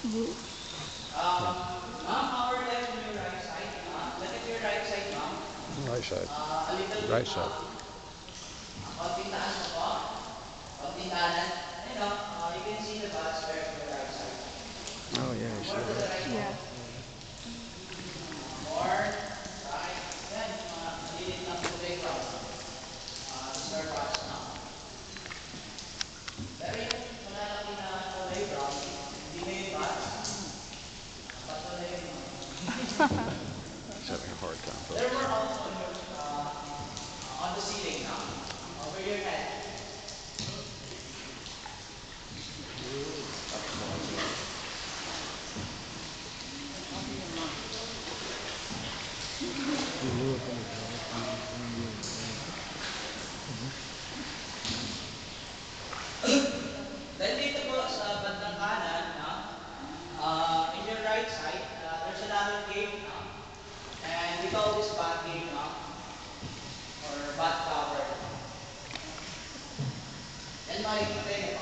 Blue. Ma'am, our left on your right side. Look at your right side, ma'am. Right side. A little bit, Right side. konting taas pa po. Konting kanan. Ayun, no? You can see the bus there on the right side. Oh yeah, you More sure to the right. right po. Yeah. More. Right. Yan, mga malilit lang po playground. Mr. Bus, no? Pero yung malalaki na playground, hindi na yung bus. Bato na yun, ma'am. He's having a hard time There were focusing. also on your, on the ceiling, no? Over your head. Then dito po sa bandang kanan, no? In your right side, there's another cave, no? And we call this bat cave, no? Or bat cover. Yan makikita yung